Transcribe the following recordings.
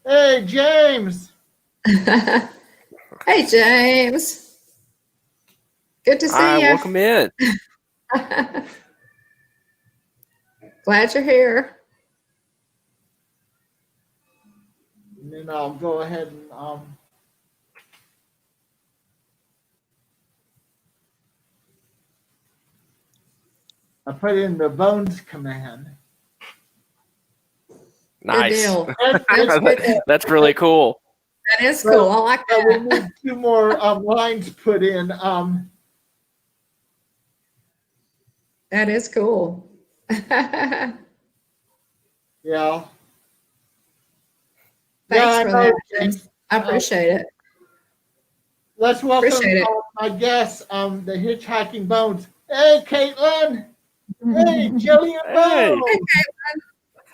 Hey, James. Hey, James. Good to see Hi, you. welcome in. Glad you're here. And then I'll go ahead and I put in the bones command. Nice. Good deal. That's really cool. That is cool. I like We that. need two more lines put in. That is cool. Yeah. Thanks Yeah, for I know, that, James. James. I appreciate it. Let's welcome Appreciate it. my guests, the Hitchhiking Bones. Hey, Caitlin. Hey, Jillian Hey.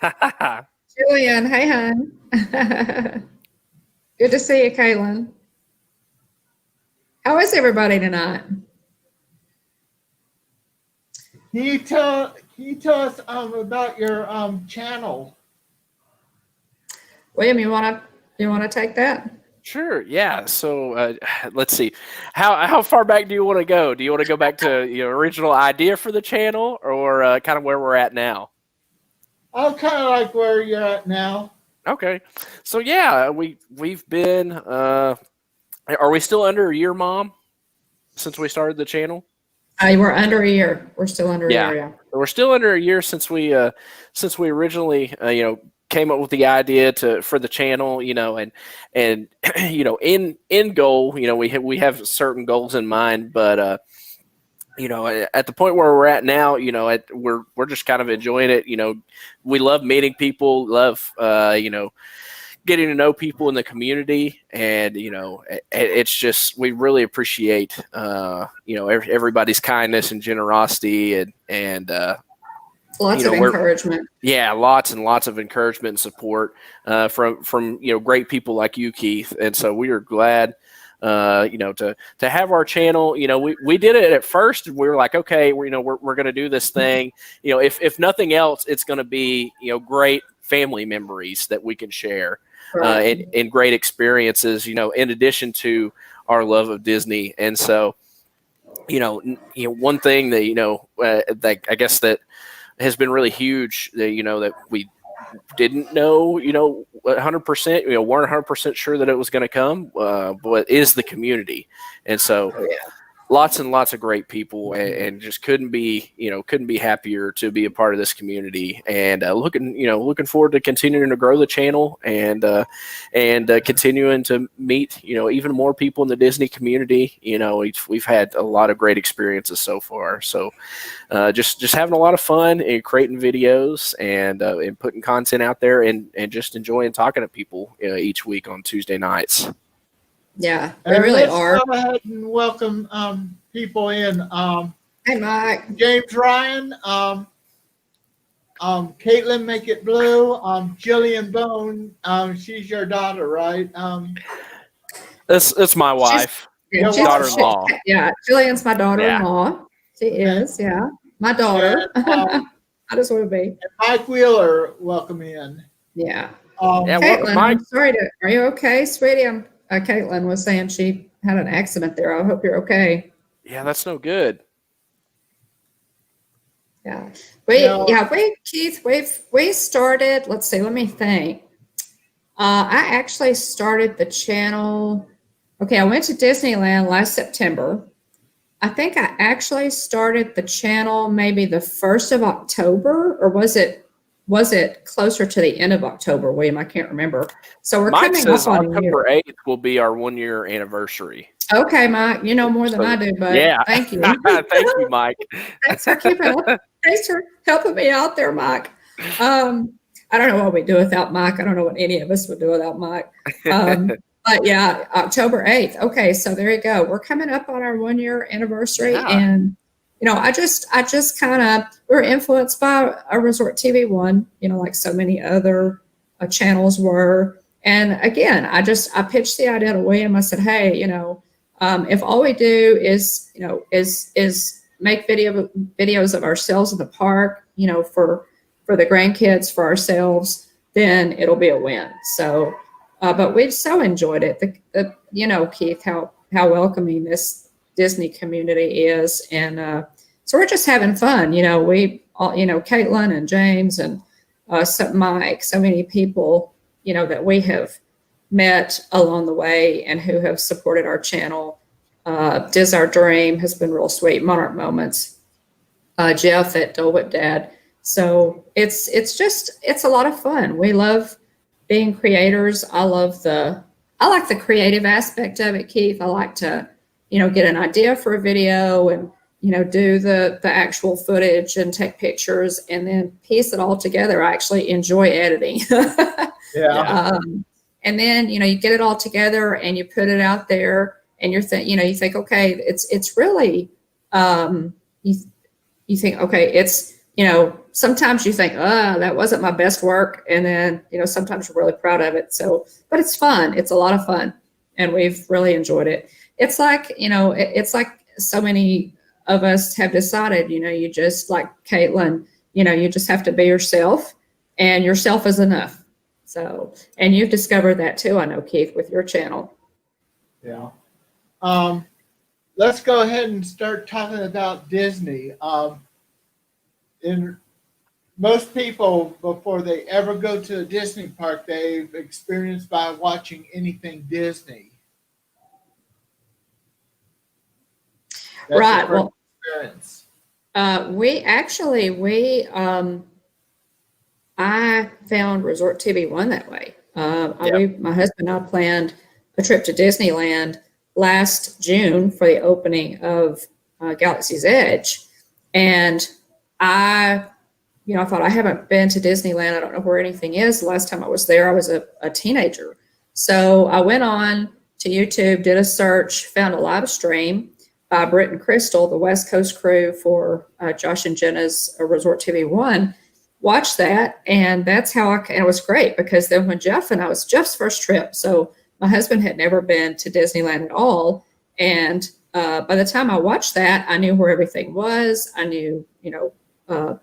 Bones. Julian, hey, hon. Good to see you, Caitlin. How is everybody tonight? Can you tell us about your channel? William, you wanna take that? Sure. Yeah. So let's see. How far back do you want to go? Do you want to go back to your original idea for the channel, or kind of where we're at now? I'm kind of like where you're at now. Okay. So yeah, we've been. Are we still under a year, Mom? Since we started the channel. We're under a year. We're still under a year. Yeah. We're still under a year since we originally came up with the idea for the channel, and in goal, we have certain goals in mind, but at the point where we're at now, we're just kind of enjoying it. We love meeting people, love getting to know people in the community, and it's just, we really appreciate everybody's kindness and generosity, and lots of encouragement. Yeah, lots and lots of encouragement and support from great people like you, Keith. And so we are glad to have our channel. We did it at first. We were like, okay, we're going to do this thing. If nothing else, it's going to be great family memories that we can share. Right. And great experiences, in addition to our love of Disney. And so, one thing that, that I guess that has been really huge, that we didn't know, 100%, weren't 100% sure that it was going to come, but is the community. And so, lots and lots of great people, and just couldn't be happier to be a part of this community, and looking forward to continuing to grow the channel, and continuing to meet even more people in the Disney community. We've had a lot of great experiences so far, so just having a lot of fun and creating videos, and putting content out there, and just enjoying talking to people each week on Tuesday nights. Yeah, we really are. Go ahead and welcome people in. Hey, Mike. James Ryan, Caitlin Make It Blue, Jillian Bone. She's your daughter, right? That's my wife. She's daughter-in-law. Yeah, Jillian's my daughter-in-law. She is, yeah. My daughter. I just want to be. And Mike Wheeler, welcome in. Yeah. Caitlin, I'm sorry are you okay, sweetie? Caitlin was saying she had an accident there. I hope you're okay. Yeah, that's no good. Yeah. Keith, we started, let's see, let me think. I actually started the channel. Okay, I went to Disneyland last September. I think I actually started the channel maybe the 1st of October, or was it closer to the end of October, William? I can't remember. So we're Mike coming says up on October 8th will be our 1-year anniversary. Okay, Mike, you know more than I do, but yeah. Thank you. Thank you, Mike. Thanks for helping me out there, Mike. I don't know what we'd do without Mike. I don't know what any of us would do without Mike. But yeah, October 8th. Okay, so there you go. We're coming up on our 1-year anniversary, and I just kind of, we're influenced by a Resort TV One, like so many other channels were. And again, I pitched the idea to William. I said, hey, if all we do is make videos of ourselves in the park, for the grandkids, for ourselves, then it'll be a win. So But we've so enjoyed it. You know, Keith, how welcoming this Disney community is, and so we're just having fun. You know, we all, you know, Caitlin and James and Mike, so many people, you know, that we have met along the way and who have supported our channel. Diz Our Dream has been real sweet. Monarch Moments, Jeff at Dole Whip Dad. So it's a lot of fun. We love being creators. I like the creative aspect of it, Keith. I like to, you know, get an idea for a video and, you know, do the actual footage and take pictures and then piece it all together. I actually enjoy editing. Yeah. And then, you know, you get it all together and you put it out there and you think, okay, it's really, you think, okay, it's, you know, sometimes you think, that wasn't my best work. And then, you know, sometimes you're really proud of it. So, but it's fun. It's a lot of fun. And we've really enjoyed it. It's like, you know, it's like so many of us have decided, you know, you just, like Caitlin, you know, you just have to be yourself and yourself is enough. So, and you've discovered that too, I know, Keith, with your channel. Yeah. Let's go ahead and start talking about Disney. In most people, before they ever go to a Disney park, they've experienced by watching anything Disney. That's Right. Well, experience. I found Resort TV One that way. My husband and I planned a trip to Disneyland last June for the opening of Galaxy's Edge, and I thought, I haven't been to Disneyland. I don't know where anything is. The last time I was there, I was a teenager. So I went on to YouTube, did a search, found a live stream by Britt and Crystal, the West Coast crew for Josh and Jenna's Resort TV One. Watched that, and that's how and it was great because then when it was Jeff's first trip. So my husband had never been to Disneyland at all. And by the time I watched that, I knew where everything was. I knew,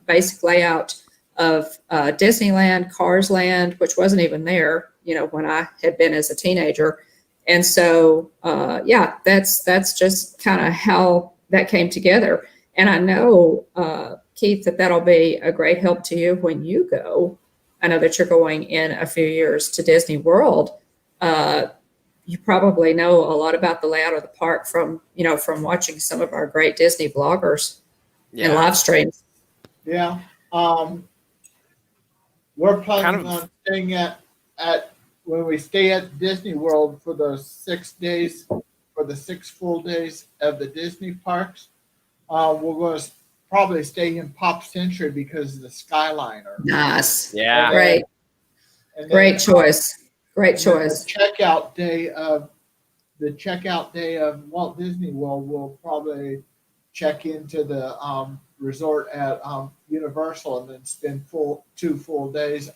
basic layout of Disneyland, Cars Land, which wasn't even there, when I had been as a teenager. And so, that's just kind of how that came together. And I know, Keith, that'll be a great help to you when you go. I know that you're going in a few years to Disney World. You probably know a lot about the layout of the park from watching some of our great Disney bloggers and live streams. Yeah. We're planning on staying at when we stay at Disney World for the 6 days, for the 6 full days of the Disney parks. We're going to probably stay in Pop Century because of the Skyliner. Nice. Yeah. Great. Great choice. Great choice. The checkout day of Walt Disney World, we'll probably check into the resort at Universal and then spend 2 full days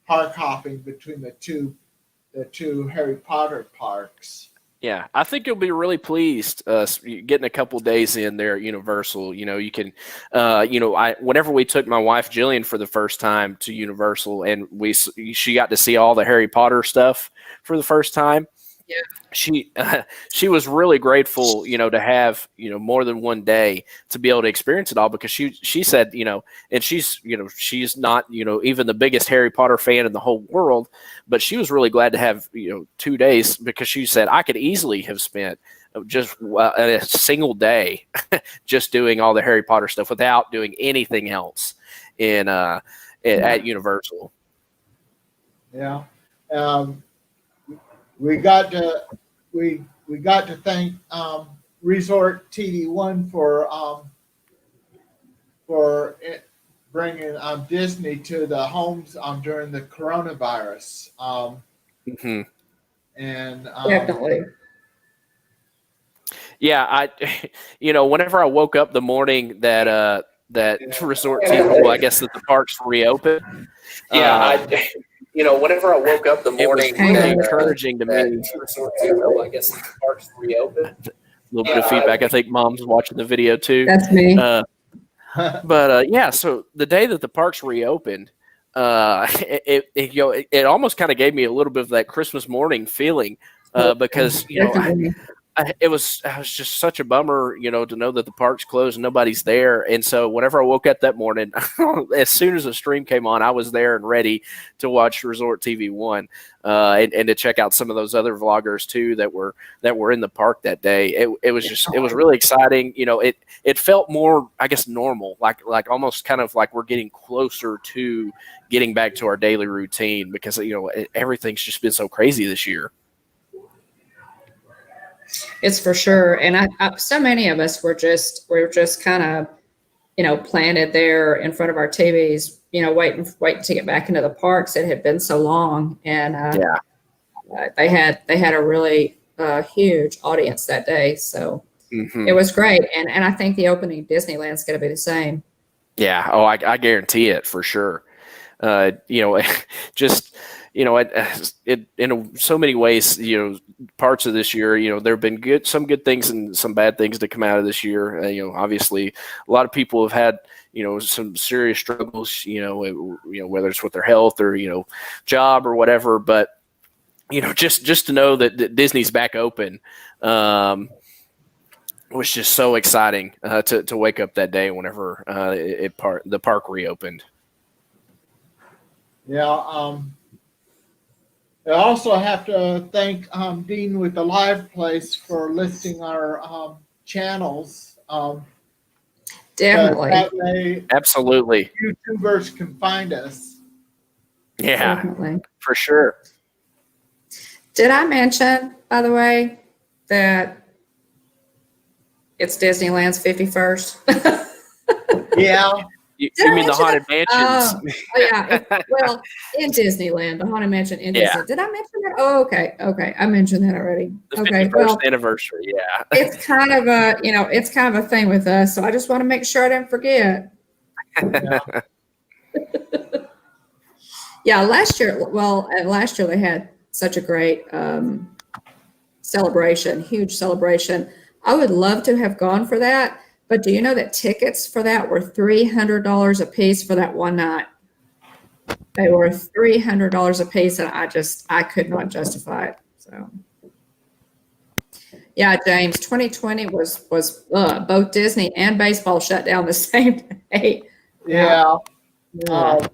park hopping between the two Harry Potter parks. Yeah, I think you'll be really pleased getting a couple days in there at Universal. You can, whenever we took my wife Jillian for the first time to Universal, and she got to see all the Harry Potter stuff for the first time. Yeah, she was really grateful, to have more than one day to be able to experience it all, because she said, and she's not even the biggest Harry Potter fan in the whole world, but she was really glad to have 2 days, because she said I could easily have spent just a single day just doing all the Harry Potter stuff without doing anything else at Universal. Yeah. We got to thank Resort TD1 for bringing Disney to the homes during the coronavirus. And definitely. Yeah, whenever I woke up the morning that Resort TD1, I guess that the parks reopened. Whenever I woke up the morning, it was really encouraging to me. I guess the parks reopened. A little bit of feedback. I think Mom's watching the video too. That's me. But so the day that the parks reopened, it almost kind of gave me a little bit of that Christmas morning feeling, because Definitely. it was just such a bummer, to know that the park's closed and nobody's there. And so whenever I woke up that morning, as soon as the stream came on, I was there and ready to watch Resort TV One, and to check out some of those other vloggers too that were in the park that day. It was really exciting. It felt more, I guess, normal, like almost kind of like we're getting closer to getting back to our daily routine, because everything's just been so crazy this year. It's for sure. And so many of us we're just kind of, planted there in front of our TVs, waiting to get back into the parks. It had been so long. And they had a really huge audience that day. So it was great. And I think the opening of Disneyland is going to be the same. Yeah. Oh, I guarantee it for sure. Just, it in so many ways, parts of this year, there have been some good things and some bad things to come out of this year. Obviously a lot of people have had, some serious struggles, whether it's with their health or, job or whatever, but, just to know that Disney's back open, was just so exciting, to wake up that day whenever, the park reopened. Yeah. I also have to thank Dean with the Live Place for listing our channels. Definitely. That way Absolutely. YouTubers can find us. Yeah, Definitely. for sure. Did I mention, by the way, that it's Disneyland's 51st? Yeah. You Did I mean the mention Haunted that? Mansions? Oh yeah. Well, in Disneyland, the Haunted Mansion in Yeah. Disney. Did I mention that? Oh, okay. I mentioned that already. The Okay. 51st Well, anniversary, yeah. it's kind of a thing with us. So I just want to make sure I didn't forget. Yeah. Yeah, last year they had such a great celebration, huge celebration. I would love to have gone for that, but do you know that tickets for that were $300 a piece for that one night? They were $300 a piece, and I could not justify it. So, yeah, James, 2020 was both Disney and baseball shut down the same day. Yeah. Yeah. It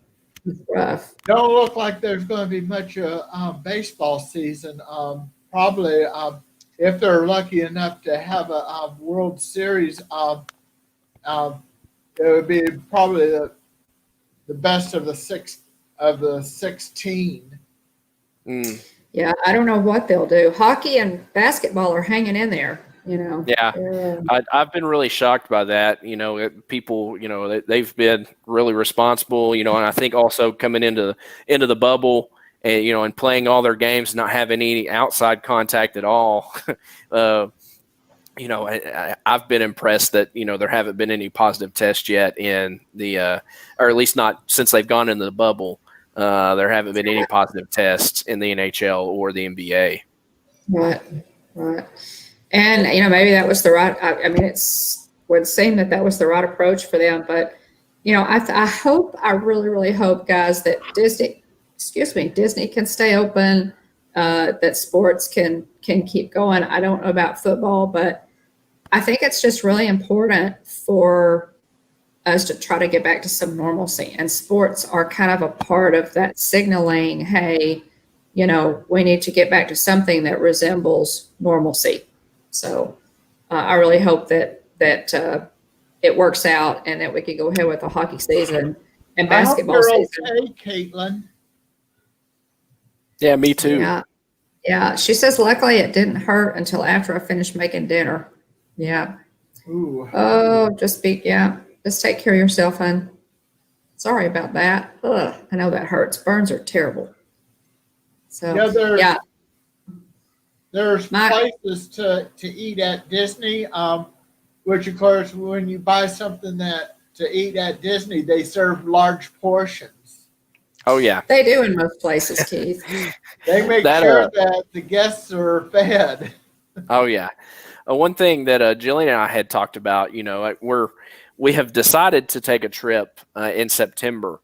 was rough. Don't look like there's going to be much baseball season. Probably, if they're lucky enough to have a World Series, it would be probably the best of the 16. Mm. Yeah, I don't know what they'll do. Hockey and basketball are hanging in there, Yeah. I've been really shocked by that. People, they've been really responsible, and I think also coming into the bubble and, and playing all their games, not having any outside contact at all. I've been impressed that, there haven't been any positive tests yet in the, or at least not since they've gone into the bubble. There haven't been any positive tests in the NHL or the NBA. Right. And, maybe that was the right, would seem that was the right approach for them. But, I really, really hope, guys, that Disney can stay open, that sports can keep going. I don't know about football, but I think it's just really important for us to try to get back to some normalcy. And sports are kind of a part of that signaling, hey, we need to get back to something that resembles normalcy. So I really hope that it works out and that we can go ahead with the hockey season and basketball I hope season. you're okay, Caitlin. Yeah, me too. Yeah. She says, luckily it didn't hurt until after I finished making dinner. Yeah. Ooh. Oh, just take care of yourself, hon. Sorry about that. Ugh, I know that hurts. Burns are terrible. So, there's places to eat at Disney, which of course, when you buy something to eat at Disney, they serve large portions. Oh yeah, they do in most places, Keith. They make sure that the guests are fed. Oh yeah. One thing that Jillian and I had talked about, we have decided to take a trip in September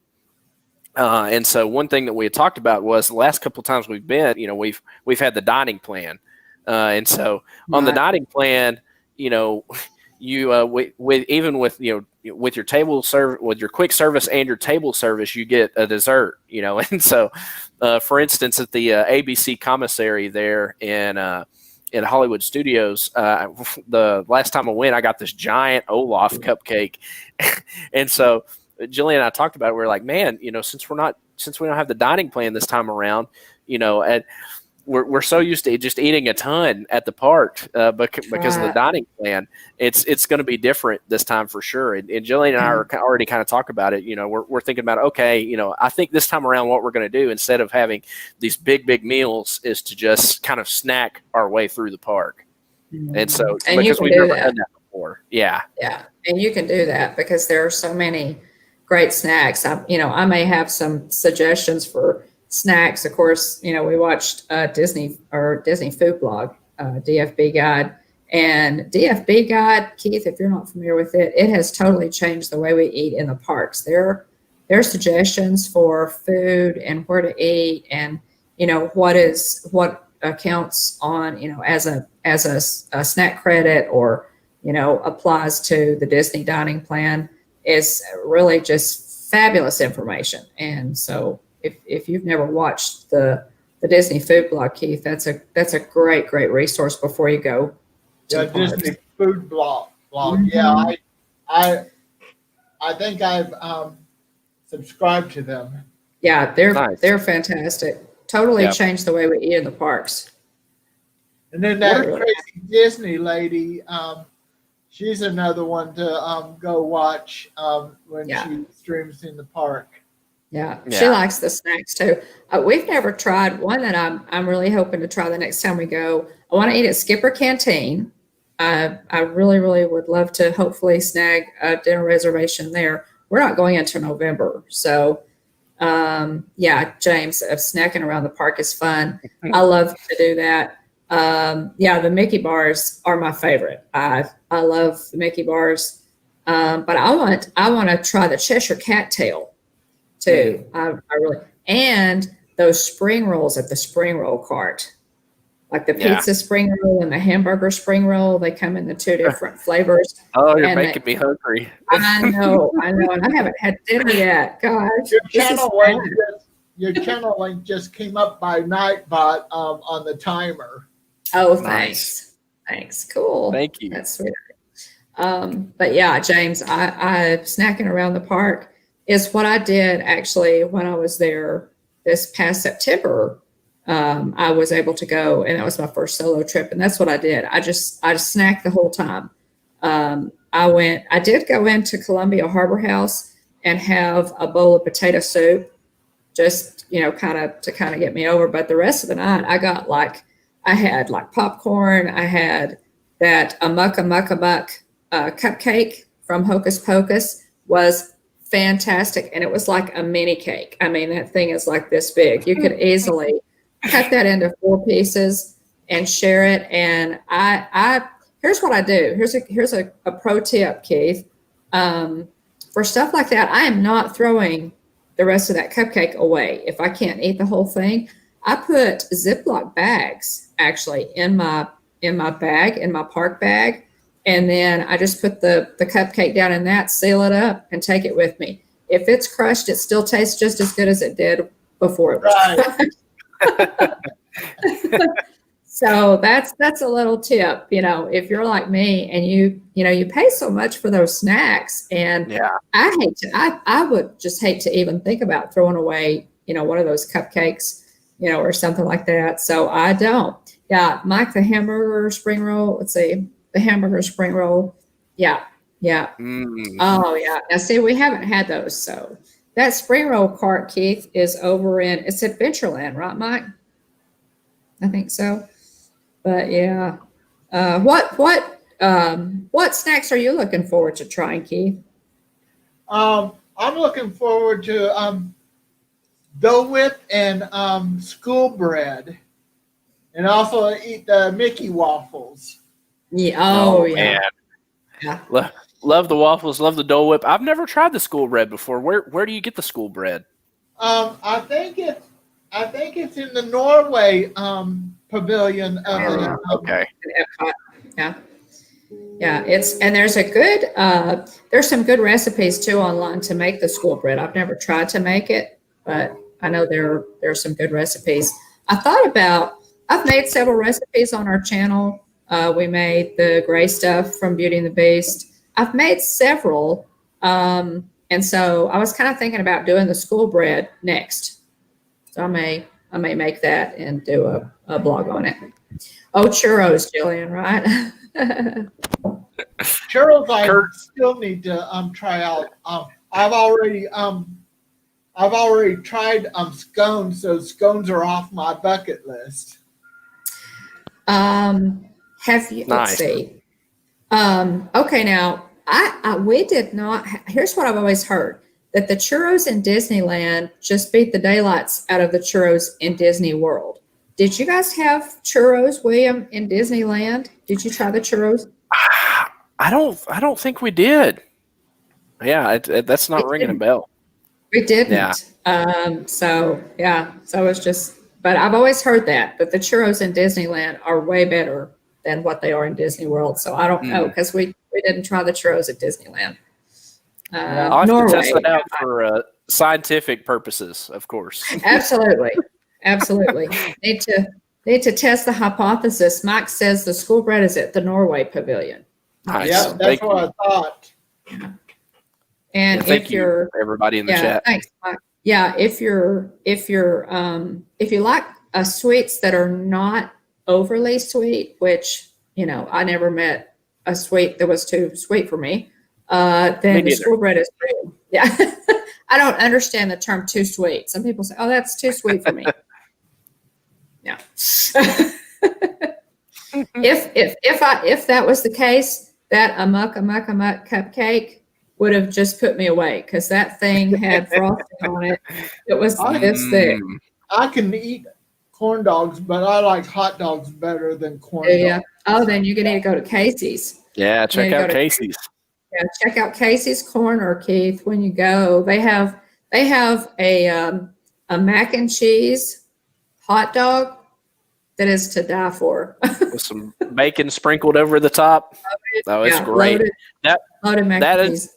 And so one thing that we had talked about was the last couple of times we've been, we've had the dining plan. And so on the dining plan, you with even with with your table serve with your quick service and your table service, you get a dessert. And so for instance, at the ABC commissary there in Hollywood Studios, the last time I went, I got this giant Olaf cupcake, and so Jillian and I talked about it. We were like, man, since we don't have the dining plan this time around, and we're so used to just eating a ton at the park because of the dining plan. It's going to be different this time for sure. And Jillian and I are already kind of talk about it. We're thinking about, okay, I think this time around what we're going to do instead of having these big meals is to just kind of snack our way through the park. And so because we've never done that before. Yeah. Yeah. And you can do that because there are so many great snacks. I may have some suggestions for snacks. Of course, we watched Disney Food Blog, DFB Guide, and DFB Guide, Keith, if you're not familiar with it, it has totally changed the way we eat in the parks. There are suggestions for food and where to eat, and what accounts on as a snack credit or applies to the Disney dining plan is really just fabulous information. And so if you've never watched the Disney Food Blog, Keith, that's a great resource before you go to Disney Food Blog. Yeah, I think I've subscribed to them. Yeah, they're fantastic. Totally changed the way we eat in the parks. And then that crazy Disney lady, she's another one to go watch when she streams in the park. Yeah, she likes the snacks too. We've never tried one that I'm really hoping to try the next time we go. I want to eat at Skipper Canteen. I really would love to hopefully snag a dinner reservation there. We're not going until November, so James, snacking around the park is fun. I love to do that. The Mickey bars are my favorite. I love the Mickey bars, but I want to try the Cheshire Cat tail too. I really, and those spring rolls at the spring roll cart, like the pizza spring roll and the hamburger spring roll. They come in the two different flavors. Oh, you're making me hungry. I know, and I haven't had dinner yet. Gosh, your channel link just came up by Nightbot on the timer. Oh, thanks. Cool. Thank you. That's sweet. But yeah, James, I snacking around the park is what I did actually when I was there this past September. I was able to go, and that was my first solo trip, and that's what I did. I just snacked the whole time. I did go into Columbia Harbor House and have a bowl of potato soup, just kind of get me over. But the rest of the night, I had popcorn. I had that a muck cupcake from Hocus Pocus was fantastic, and it was like a mini cake. I mean, that thing is like this big. You could easily cut that into 4 pieces and share it. And I here's what I do. Here's a pro tip, Keith. For stuff like that, I am not throwing the rest of that cupcake away. If I can't eat the whole thing, I put Ziploc bags actually in my bag, in my park bag. And then I just put the cupcake down in that, seal it up, and take it with me. If it's crushed, it still tastes just as good as it did before it was crushed. So that's a little tip. If you're like me and you pay so much for those snacks, and I would just hate to even think about throwing away, one of those cupcakes, or something like that. So I don't. Yeah, Mike, the hamburger spring roll. Let's see. The hamburger spring roll. Yeah. Oh, yeah. Now, see, we haven't had those. So that spring roll cart, Keith, is over it's Adventureland, right, Mike? I think so. But yeah. What snacks are you looking forward to trying, Keith? I'm looking forward to Dole Whip and school bread, and also eat the Mickey waffles. Yeah. Oh, yeah. Man. Yeah. Love the waffles. Love the Dole Whip. I've never tried the school bread before. Where do you get the school bread? I think it's in the Norway pavilion of the Okay. Epcot. Yeah. Yeah, there's a good there's some good recipes too online to make the school bread. I've never tried to make it, but I know there's some good recipes. I've made several recipes on our channel. We made the gray stuff from Beauty and the Beast. I've made several, and so I was kind of thinking about doing the school bread next. So I may make that and do a blog on it. Oh, churros, Jillian, right? churros. I Kurt, still need to try out. I've already tried scones, so scones are off my bucket list. Have you? Let's nice. see. Okay, now we did not. Here's what I've always heard: that the churros in Disneyland just beat the daylights out of the churros in Disney World. Did you guys have churros, William, in Disneyland? Did you try the churros? I don't think we did. Yeah, that's not ringing a bell. We didn't. Yeah. So it's just. But I've always heard that the churros in Disneyland are way better than what they are in Disney World. So I don't know because we didn't try the churros at Disneyland. I'll have Norway. to test that out for scientific purposes, of course. Absolutely. Need to test the hypothesis. Mike says the school bread is at the Norway Pavilion. Nice. Yeah, that's what I thought. And thank you, everybody in the chat. Thanks, Mike. Yeah, if you like sweets that are not overly sweet, which I never met a sweet that was too sweet for me, then the school bread is good. Yeah. I don't understand the term too sweet. Some people say, "Oh, that's too sweet for me." Yeah. if that was the case, that amok cupcake would have just put me away because that thing had frosting on it. It was this thick. I can eat corn dogs, but I like hot dogs better than corn dogs. Oh, then you're gonna need to go to Casey's. Yeah, check out Casey's. Yeah, check out Casey's Corner, Keith. When you go, they have a mac and cheese hot dog that is to die for. With some bacon sprinkled over the top. Oh, it's great. Loaded mac and cheese.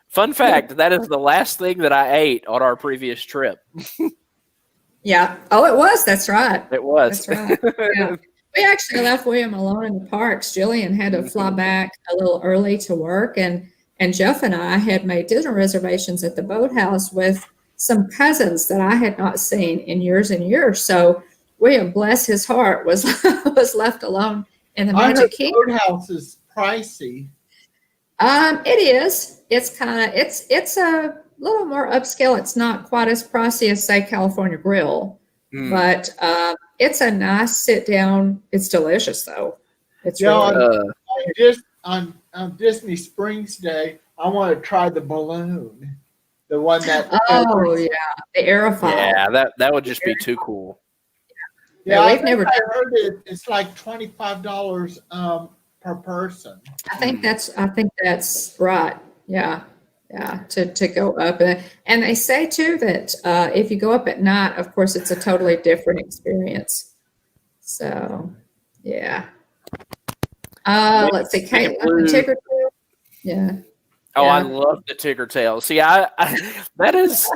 Fun fact, that is the last thing that I ate on our previous trip. Yeah. Oh, it was. That's right. It was. That's right. Yeah. We actually left William alone in the parks. Jillian had to fly back a little early to work, and Jeff and I had made dinner reservations at the boathouse with some cousins that I had not seen in years and years. So William, bless his heart, was left alone in the Magic Kingdom. Boathouse is pricey. It is. It's a little more upscale. It's not quite as pricey as, say, California Grill, but it's a nice sit down. It's delicious though. It's just on Disney Springs Day, I want to try the balloon, the one that. The aerofoil. Yeah, that would just be too cool. Yeah, I heard it's like $25 per person. I think that's right. Yeah. To go up, and they say too that if you go up at night, of course, it's a totally different experience. So, yeah. Let's see, Kate, Tigger Tail. Yeah. Oh, I love the Tigger Tail. See, that is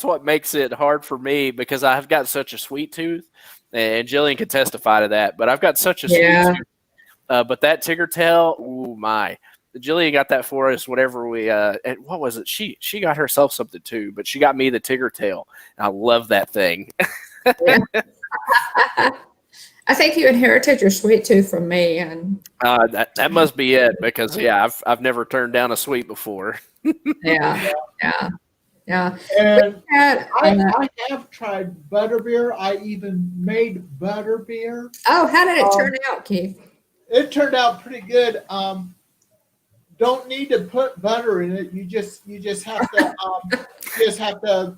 what makes it hard for me because I've got such a sweet tooth, and Jillian can testify to that. But I've got such a sweet tooth. But that Tigger Tail, ooh my. Jillian got that for us whenever we and what was it? She got herself something too, but she got me the Tigger Tail. I love that thing. I think you inherited your sweet tooth from me, and that must be it because I've never turned down a sweet before. Yeah. And I have tried butterbeer. I even made butterbeer. Oh, how did it turn out, Keith? It turned out pretty good. Don't need to put butter in it. You just have to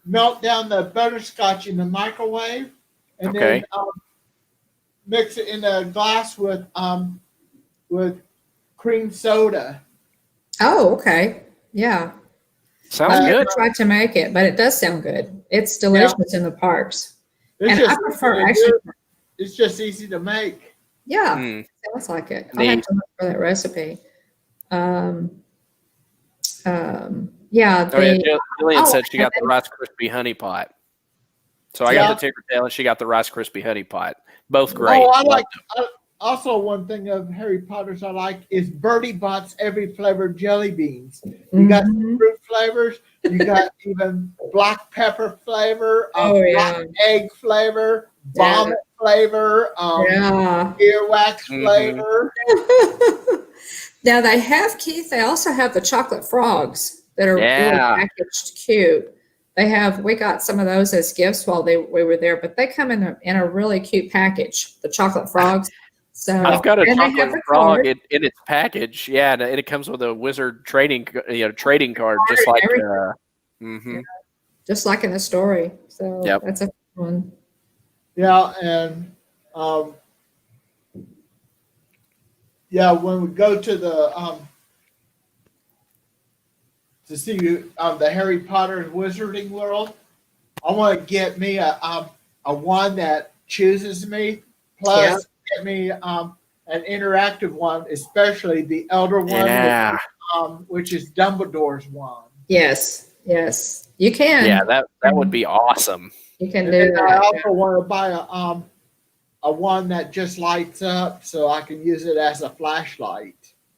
melt down the butterscotch in the microwave, and then mix it in a glass with cream soda. Oh, okay. Yeah. Sounds I never good. tried to make it, but it does sound good. It's delicious in the parks. It's And just I prefer easy to actually, do. It's just easy to make. yeah, Mm, sounds like it. I'll have neat. to look for that recipe. Yeah, Oh yeah, the Jillian oh, said she and got the then, Rice Krispie honey pot. So I got the Yeah. Tinker Tail and she got the Rice Krispie honey pot. Both Oh, great. I Loved like. Also, one thing of Harry Potter's I like is Bertie Bott's every flavored jelly beans. You got mhm. fruit flavors. You got even black pepper flavor, Oh yeah, rotten egg flavor, yeah, vomit flavor, yeah. earwax them. flavor. Now they have, Keith, they also have the chocolate frogs that are really Yeah. packaged cute. We got some of those as gifts while we were there, but they come in a really cute package, the chocolate frogs. I've So, got a and they chocolate have the frog card, in its package. Yeah, and it comes with a wizard trading card, just and like. everything, Mhm. just like in the story. So Yep. that's a fun one. Yeah, and um, yeah, when we go to the to see the Harry Potter Wizarding World, I want to get me a one that chooses me. Yeah. Plus, get me an interactive one, especially the elder one, Yeah. which is Dumbledore's wand. Yes. Yes. You Yeah, can. that would be awesome. You can And do then I that. also want to buy a one that just lights up, so I can use it as a flashlight.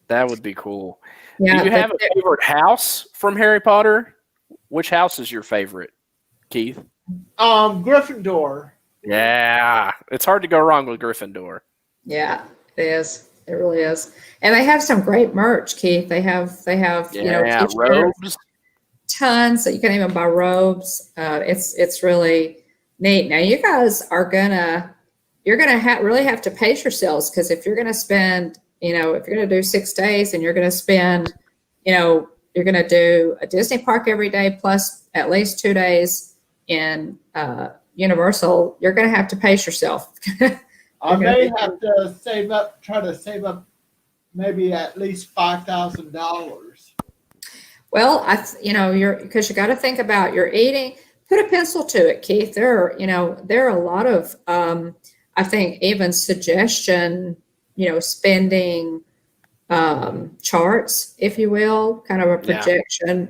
That would be cool. Yeah. Do you have a favorite house from Harry Potter? Which house is your favorite, Keith? Gryffindor. Yeah, it's hard to go wrong with Gryffindor. Yeah, it is. It really is. And they have some great merch, Keith. They have, Yeah, t-shirts, robes. tons that you can even buy robes. It's really neat. Now you guys you're gonna really have to pace yourselves because if you're gonna spend, if you're gonna do 6 days and you're gonna spend, you're gonna do a Disney park every day plus at least 2 days in Universal, you're gonna have to pace yourself. I may have to try to save up maybe at least $5,000. Well, because you got to think about your eating. Put a pencil to it, Keith. There are a lot of, I think, even suggestion, spending charts, if you will, kind of a Yeah. projection,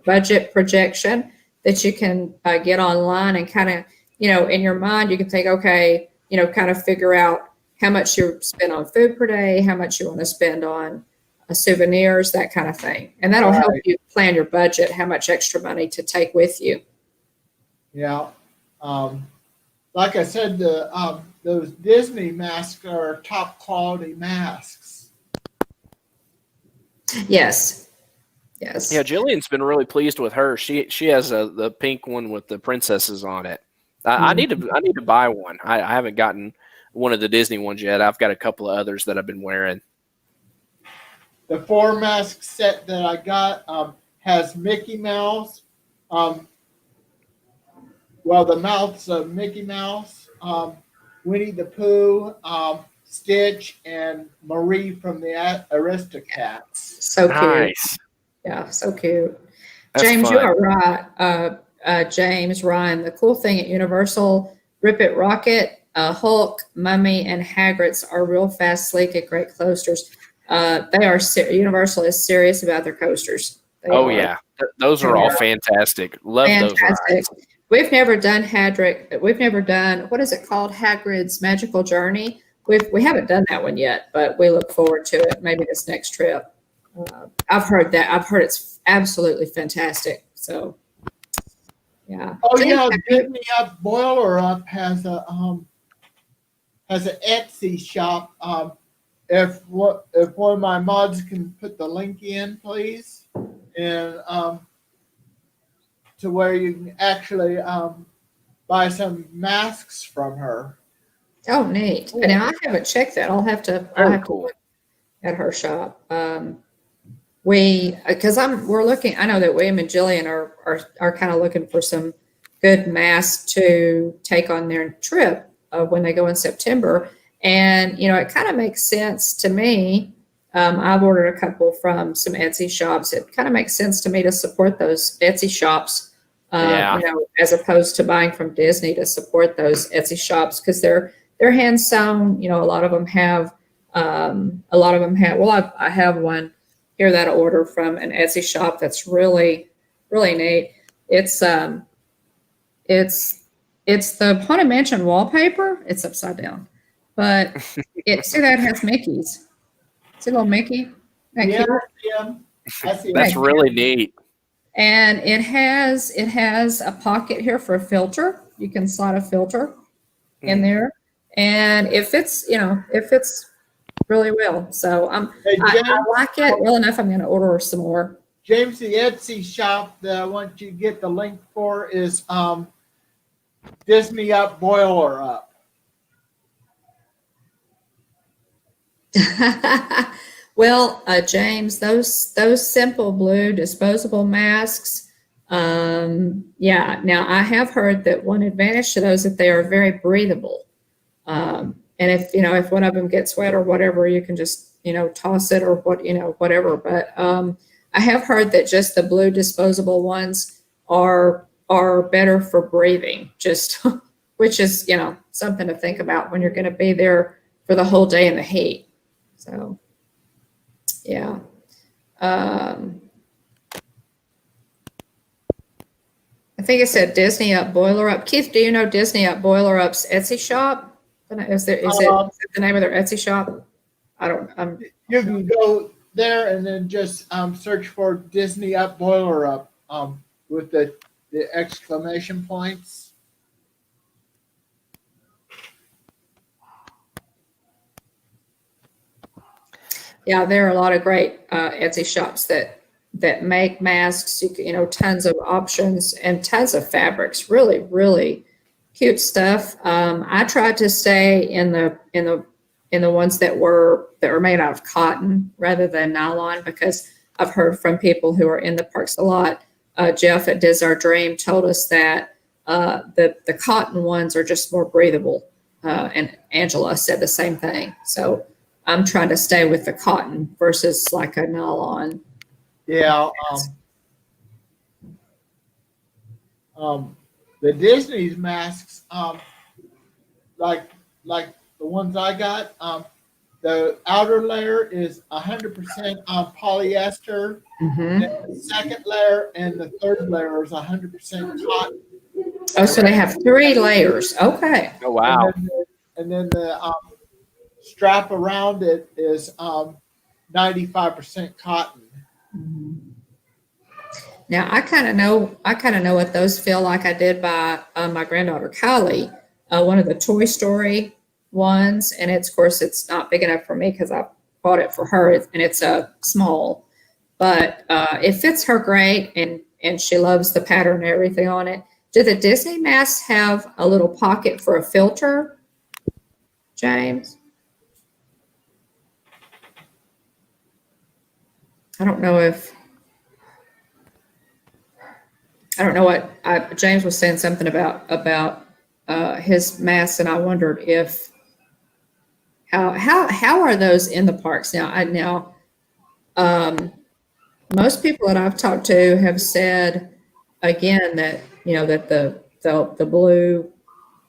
budget projection that you can get online and kind of, in your mind, you can think, okay, kind of figure out how much you spend on food per day, how much you want to spend on souvenirs, that kind of thing. And that'll help Right. you plan your budget, how much extra money to take with you. Yeah. Like I said, those Disney masks are top quality masks. Yes. Yes. Yeah, Jillian's been really pleased with her. She has the pink one with the princesses on it. I need to buy one. I haven't gotten one of the Disney ones yet. I've got a couple of others that I've been wearing. The 4 mask set that I got has Mickey Mouse. The mouth's of Mickey Mouse, Winnie the Pooh, Stitch, and Marie from the Aristocats. So cute. Nice. Yeah, so cute. That's James, you fun. are right. James, Ryan, the cool thing at Universal, Rip It Rocket, Hulk, Mummy, and Hagrid's are real fast, sleek, and great coasters. Universal is serious about their coasters. They Oh are yeah, those are all fantastic. Love those fantastic. rides. We've never done what is it called? Hagrid's Magical Journey. We haven't done that one yet, but we look forward to it. Maybe this next trip. I've heard it's absolutely fantastic. So, yeah. Oh James, yeah, Disney Up Boiler Up has an Etsy shop. If one of my mods can put the link in, please, and to where you can actually buy some masks from her. Oh, neat. Cool. Now I haven't checked that. I'll have to Cool. look at her shop. We're looking. I know that William and Jillian are kind of looking for some good masks to take on their trip when they go in September. And it kind of makes sense to me I've ordered a couple from some Etsy shops. It kind of makes sense to me to support those Etsy shops, Yeah. as opposed to buying from Disney, to support those Etsy shops because they're hand sewn. A lot of them have. Well, I have one here that I order from an Etsy shop that's really, really neat. It's it's the Haunted Mansion wallpaper. It's upside down, but see that has Mickey's. See a little Mickey. That Yeah, cute? yeah. I see. That's Right. really neat. And it has a pocket here for a filter. You can slide a filter in there, and it fits really well. So Hey, I James, like it well enough. I'm going to order some more. James, the Etsy shop that I want you to get the link for is Disney Up Boiler Up. Well, James, those simple blue disposable masks. Yeah. Now I have heard that one advantage to those that they are very breathable. And if one of them gets wet or whatever, you can just toss it or whatever. But I have heard that just the blue disposable ones are better for breathing. Just which is something to think about when you're going to be there for the whole day in the heat. So. Yeah. I think it said Disney Up Boiler Up. Keith, do you know Disney Up Boiler Up's Etsy shop? Is it the name of their Etsy shop? I don't. You can go there and then just search for Disney Up Boiler Up with the exclamation points. Yeah, there are a lot of great Etsy shops that make masks. Tons of options and tons of fabrics. Really, really cute stuff. I tried to stay in the ones that were made out of cotton rather than nylon because I've heard from people who are in the parks a lot. Jeff at Diz Our Dream told us that the cotton ones are just more breathable, and Angela said the same thing. So I'm trying to stay with the cotton versus like a nylon. Yeah. The Disney's masks, like the ones I got, the outer layer is 100% polyester. Mm-hmm. The second layer and the third layer is 100% cotton. Oh, so they have 3 layers. Okay. Oh, wow. And then the strap around it is 95% cotton. Now I kind of know what those feel like. I did buy my granddaughter Kylie one of the Toy Story ones, and of course it's not big enough for me because I bought it for her, and it's a small, but it fits her great, and she loves the pattern and everything on it. Do the Disney masks have a little pocket for a filter, James? I don't know what James was saying something about his masks, and I wondered if how are those in the parks now? Most people that I've talked to have said again that that the blue,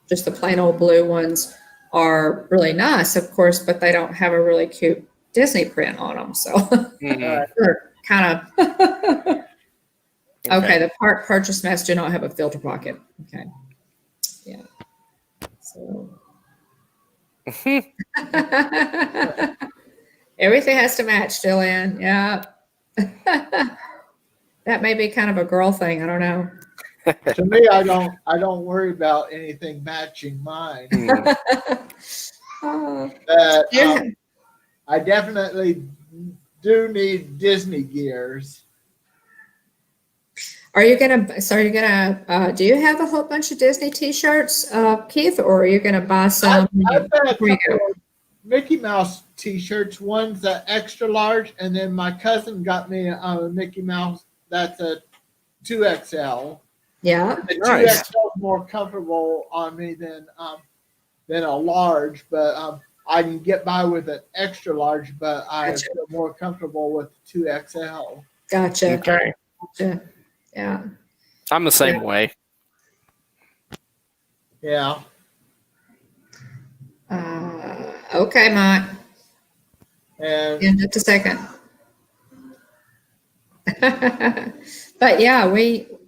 just the plain old blue ones, are really nice, of course, but they don't have a really cute Disney print on them, so they're kind of. Okay, the park purchase masks do not have a filter pocket. Okay. Yeah. So everything has to match, Jillian. Yeah. That may be kind of a girl thing. I don't know. To me, I don't worry about anything matching mine. But I definitely do need Disney gears. Do you have a whole bunch of Disney t-shirts, Keith, or are you gonna buy some? I've got a couple of Mickey Mouse t-shirts. One's an extra large, and then my cousin got me a Mickey Mouse that's a 2XL. Yeah. The Nice. 2XL is more comfortable on me than a large, but I can get by with an extra large, but I Gotcha. feel more comfortable with 2XL. Gotcha. Okay. Gotcha. Yeah. I'm the same way. Yeah. Okay, Mike. And In just a second. But yeah,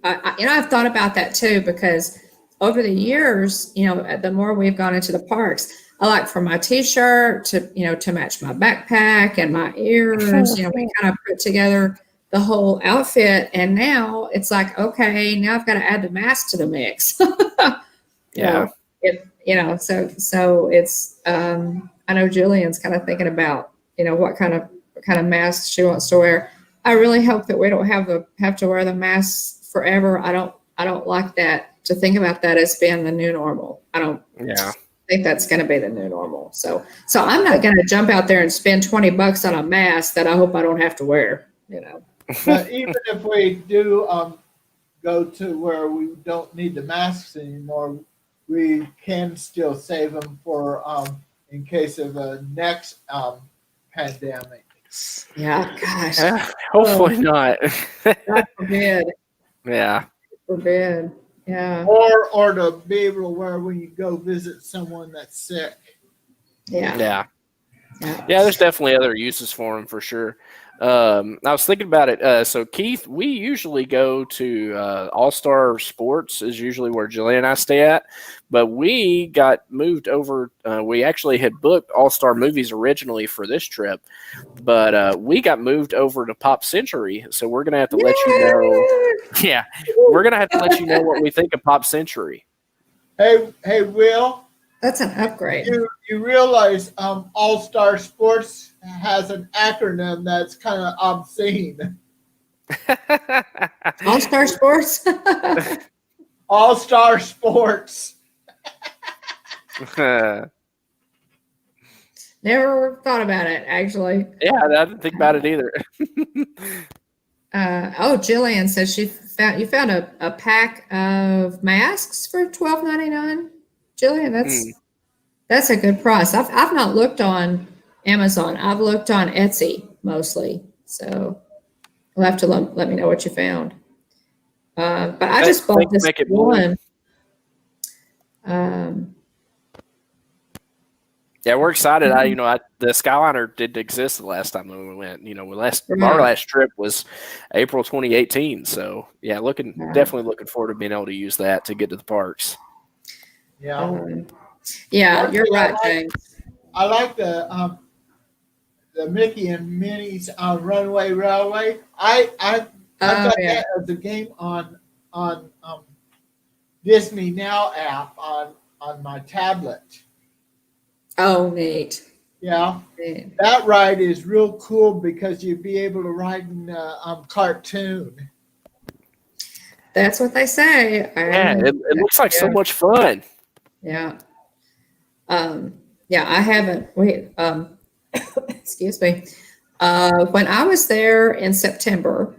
I've thought about that too, because over the years, the more we've gone into the parks, I like for my t-shirt to match my backpack and my ears, we kind of put together the whole outfit. And now it's like, okay, now I've got to add the mask to the mix. Yeah. So it's, I know Jillian's kind of thinking about, what kind of mask she wants to wear. I really hope that we don't have to wear the masks forever. I don't like that, to think about that as being the new normal. I don't think that's going to be the new normal. So I'm not going to jump out there and spend $20 on a mask that I hope I don't have to wear, But even if we do go to where we don't need the masks anymore, we can still save them for in case of a next pandemic. Yeah, gosh. Hopefully not. God forbid. Yeah. Forbid. Yeah. Or to be able to wear when you go visit someone that's sick. Yeah. Yeah. Yeah, there's definitely other uses for them for sure. I was thinking about it. So Keith, we usually go to All Star Sports is usually where Jillian and I stay at, but we got moved over. We actually had booked All Star Movies originally for this trip, but we got moved over to Pop Century. So we're gonna have to let you know. Yeah, we're gonna have to let you know what we think of Pop Century. Hey, Will. That's an upgrade. You realize All Star Sports has an acronym that's kind of obscene. All Star Sports. All Star Sports. Never thought about it, actually. Yeah, I didn't think about it either. Jillian says you found a pack of masks for $12.99. Jillian, that's a good price. I've not looked on Amazon. I've looked on Etsy mostly. So you'll have to let me know what you found. But I just bought this one. Yeah, we're excited. The Skyliner did exist the last time when we went. Our last trip was April 2018. So yeah, definitely looking forward to being able to use that to get to the parks. Yeah. Yeah, you're right, James. I like the Mickey and Minnie's Runaway Railway. I've got that as a game on Disney Now app on my tablet. Oh, neat. Yeah, Neat. that ride is real cool because you'd be able to ride in cartoon. That's what they say. Yeah, it looks like so much fun. Yeah. I haven't. Excuse me. When I was there in September,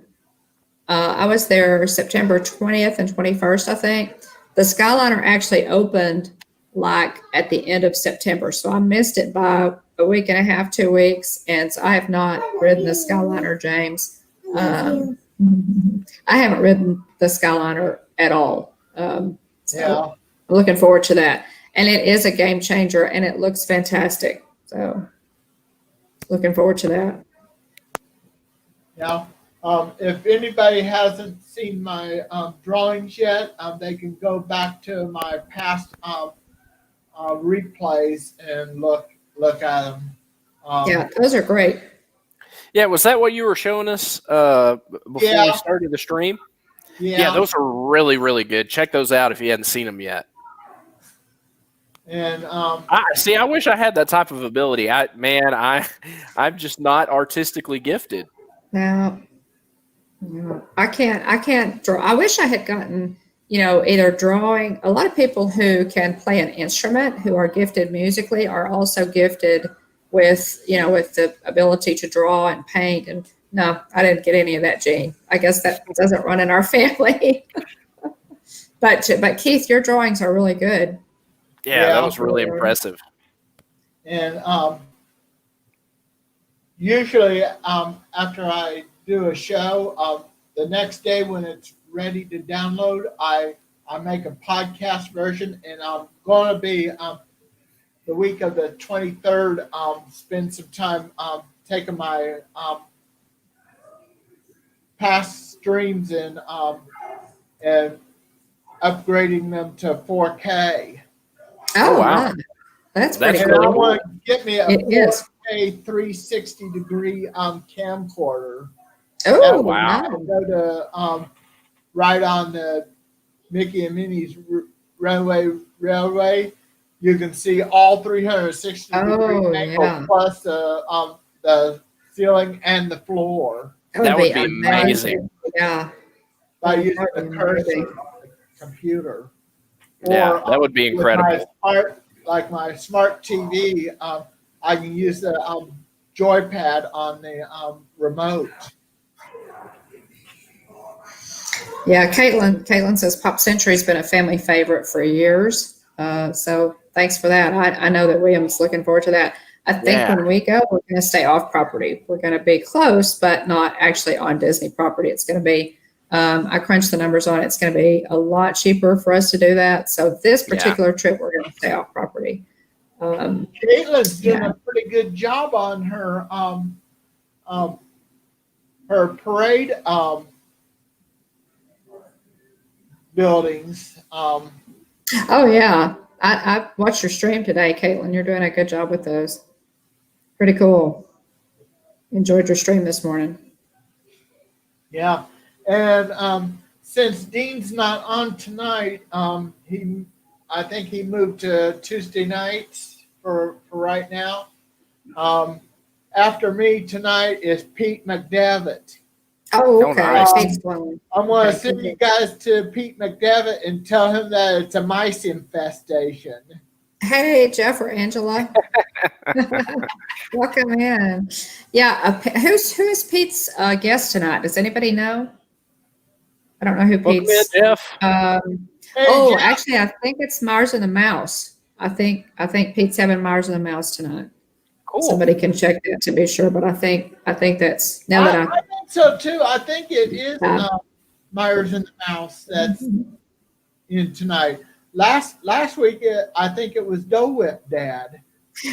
I was there September 20th and 21st, I think. The Skyliner actually opened like at the end of September. So I missed it by a week and a half, 2 weeks. And so I have not ridden the Skyliner, James. I haven't ridden the Skyliner at all. I'm looking forward to that. And it is a game changer and it looks fantastic. So looking forward to that. Yeah. If anybody hasn't seen my drawings yet, they can go back to my past replays and look at them. Yeah, those are great. Yeah, was that what you were showing us before we started the stream? Yeah, those are really, really good. Check those out if you hadn't seen them yet. And I wish I had that type of ability. I'm just not artistically gifted. No, I can't draw. I wish I had gotten, either drawing. A lot of people who can play an instrument, who are gifted musically, are also gifted with the ability to draw and paint. And no, I didn't get any of that gene. I guess that doesn't run in our family. But Keith, your drawings are really good. Yeah, that was really impressive. And usually after I do a show, the next day when it's ready to download, I make a podcast version, and I'm going to be the week of the 23rd, spend some time taking my past streams and upgrading them to 4K. Oh, wow. wow. That's That's pretty And I really cool. want to get me a It is. 4K 360-degree camcorder. Oh, wow. wow. Go to right on the Mickey and Minnie's Runway Railway. You can see all 360-degree Oh, angle yeah. plus the ceiling and the floor That would be amazing. Yeah. by That using would the be cursor amazing. on the computer. Yeah, Or, that would be with my incredible. my smart TV, I can use the joypad on the remote. Yeah, Caitlin says Pop Century's been a family favorite for years. So thanks for that. I know that William's looking forward to that. I think Yeah. when we go, we're going to stay off property. We're going to be close, but not actually on Disney property. It's going to be, I crunched the numbers on it. It's going to be a lot cheaper for us to do that. So this Yeah. particular trip, we're going to stay off property. Caitlin's doing Yeah. a pretty good job on her parade buildings. Oh yeah, I watched your stream today, Caitlin. You're doing a good job with those. Pretty cool. Enjoyed your stream this morning. Yeah, and since Dean's not on tonight, I think he moved to Tuesday nights for right now. After me tonight is Pete McDevitt. Oh, Oh, okay. nice. Thanks, Glenn. I'm going to Okay, send good. you guys to Pete McDevitt and tell him that it's a mice infestation. Hey, Jeff or Angela. Welcome in. Yeah, who's Pete's guest tonight? Does anybody know? I don't know who Welcome in, Pete's. Jeff. Hey, Oh, Jeff, actually, I think it's Mars and the Mouse. I think Pete's having Mars and the Mouse tonight. Cool. Somebody can check that to be sure, but I think that's now that I think so too. I think it is Yeah. Myers and the Mouse that's in tonight. Last week, I think it was Dough Whip Dad.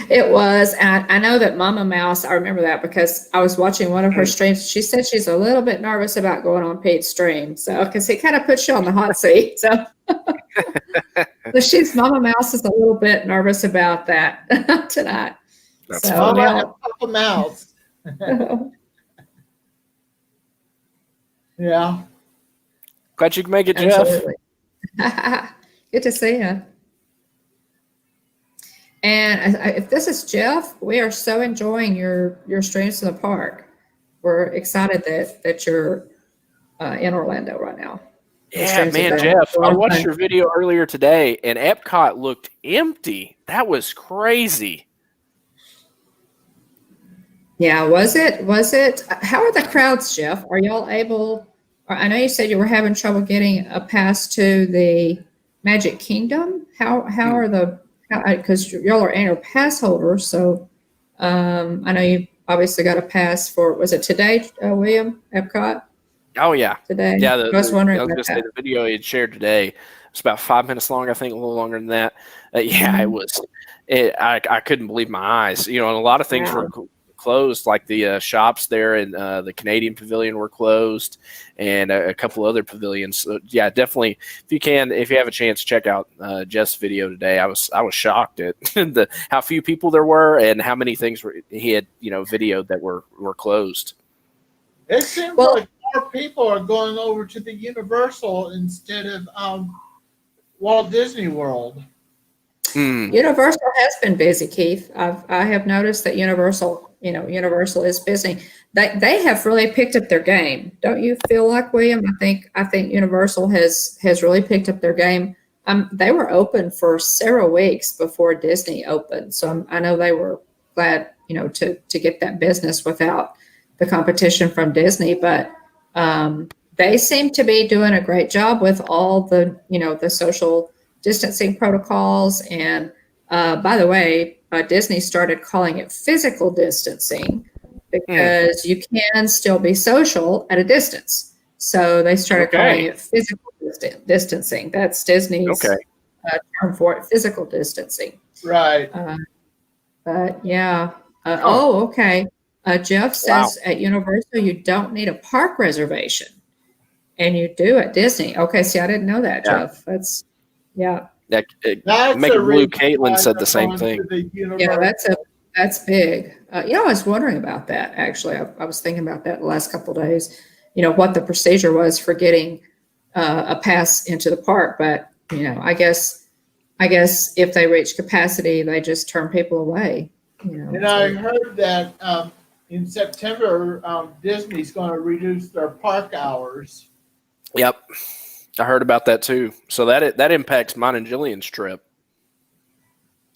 It was, and I know that Mama Mouse, I remember that because I was watching one of her streams. She said she's a little bit nervous about going on Pete's stream. So, because it kind of puts you on the hot seat. So, Mama Mouse is a little bit nervous about that tonight. That's So, funny. Mama now- and Papa Mouse. Yeah. Glad you can make it, Jeff. Absolutely. Good to see you. And if this is Jeff, we are so enjoying your streams in the park. We're excited that you're in Orlando right now. The Yeah, streams have man, been Jeff. a lot I of watched fun. your video earlier today, and Epcot looked empty. That was crazy. Yeah, was it? How are the crowds, Jeff? Are y'all able? Or I know you said you were having trouble getting a pass to the Magic Kingdom. How are the? Because y'all are annual pass holders, so I know you obviously got a pass for. Was it today, William? Epcot Oh yeah, today. yeah. I was wondering I was about gonna say that. the video he had shared today. It's about 5 minutes long, I think, a little longer than that. Yeah, it was. I couldn't believe my eyes. You know, and a lot of things were closed, like the shops there in the Canadian Pavilion were closed, and a couple other pavilions. So, yeah, definitely. If you have a chance, check out Jeff's video today. I was shocked at how few people there were and how many things he had videoed that were closed. It seems like more people are going over to the Universal instead of Walt Disney World. Universal has been busy, Keith. I have noticed that Universal is busy. They have really picked up their game. Don't you feel like, William? I think Universal has really picked up their game. They were open for several weeks before Disney opened, so I know they were glad to get that business without the competition from Disney. But they seem to be doing a great job with all the the social distancing protocols, and By the way, Disney started calling it physical distancing because you can still be social at a distance. So they started calling Okay. it physical distancing. That's Disney's Okay. term for it, physical distancing. Right. But yeah. Huh. Okay. Jeff Wow. says at Universal you don't need a park reservation, and you do at Disney. Okay, see, I didn't know that, Yeah. Jeff. That's yeah, That's Make a it blue. reason Caitlin why said they're the same going thing. to the yeah. universe. That's big. I was wondering about that actually. I was thinking about that the last couple of days. What the procedure was for getting a pass into the park, but I guess if they reach capacity, they just turn people away. And I So. heard that in September, Disney's going to reduce their park hours. Yep. I heard about that too. So that impacts mine and Jillian's trip.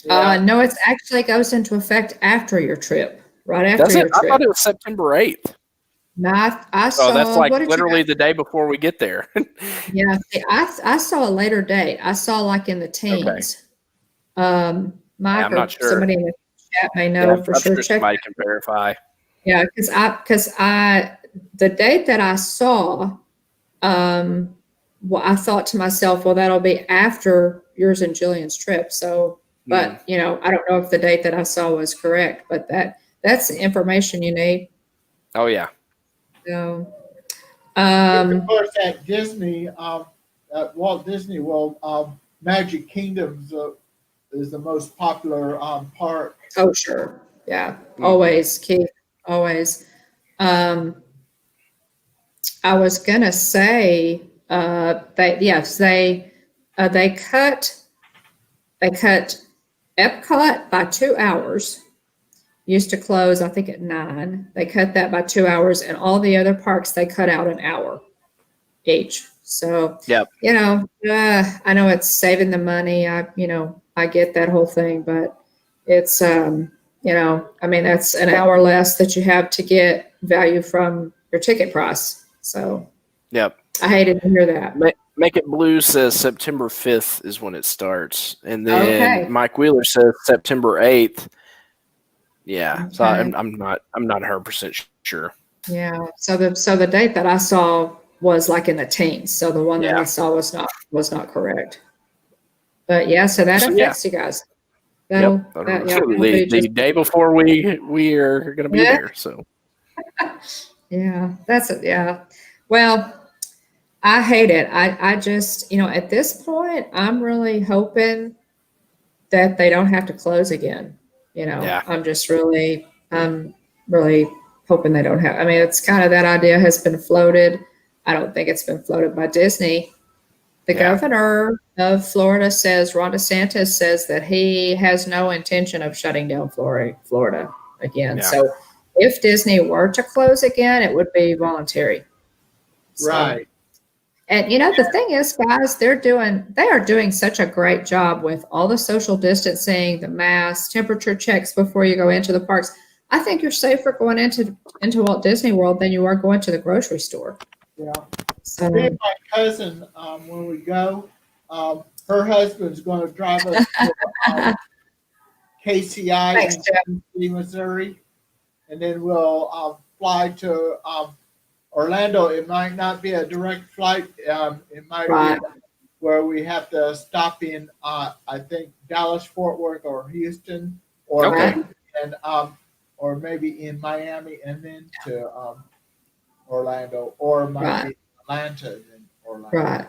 Yeah. No, it's actually goes into effect after your trip, right after Does it? your I thought trip. it was September 8th. Now, I Oh, that's saw, like what did you literally guys? the day before we get there. Yeah, see, I saw a later date. I saw like in the Okay. teens. Mike I'm not or sure. somebody in the chat may Yeah, know for I'm sure. sure Check. somebody can verify. Yeah, the date that I saw, well, I thought to myself, well, that'll be after yours and Jillian's trip. So, Hmm. but I don't know if the date that I saw was correct, but that's the information you need. Oh yeah. So, Of um, course, at Disney, at Walt Disney World, Magic Kingdoms is the most popular park. oh, sure. Yeah. Hmm. Always, Keith. Always. Um, I was gonna say, they cut Epcot by 2 hours. Used to close, I think, at 9. They cut that by 2 hours, and all the other parks they cut out an hour each. So, Yep. I know it's saving the money. I get that whole thing, but it's, I mean, that's an hour less that you have to get value from your ticket price. So Yep. I hated to hear that. Make It Blue says September 5th is when it starts, and then Okay. Mike Wheeler says September 8th. Yeah. So Okay. I'm not 100% sure. Yeah. So the date that I saw was like in the teens. So the one that I Yeah. saw was not correct. But yeah, so that So yeah. affects you guys. Yep. That'll be The just day before we are going to be yeah, there. So yeah. That's it. Yeah. Well, I hate it. I just, at this point, I'm really hoping that they don't have to close again. yeah. I'm really hoping they don't have. I mean, it's kind of that idea has been floated. I don't think it's been floated by Disney. The Yeah. governor of Florida says, Ron DeSantis says that he has no intention of shutting down Florida again. Yeah. So if Disney were to close again, it would be voluntary. So, Right. and the thing is, guys, they are doing such a great job with all the social distancing, the masks, temperature checks before you go into the parks. I think you're safer going into Walt Disney World than you are going to the grocery store. Yeah. So Me and my cousin, when we go, her husband's going to drive us to KCI thanks, in Jeff. Kansas City, Missouri, and then we'll fly to Orlando. It might not be a direct flight. It might Right. be where we have to stop in, I think, Dallas, Fort Worth, or Houston, or Okay. maybe or maybe in Miami, and then to Orlando, or might Right. be Atlanta and Orlando. Right.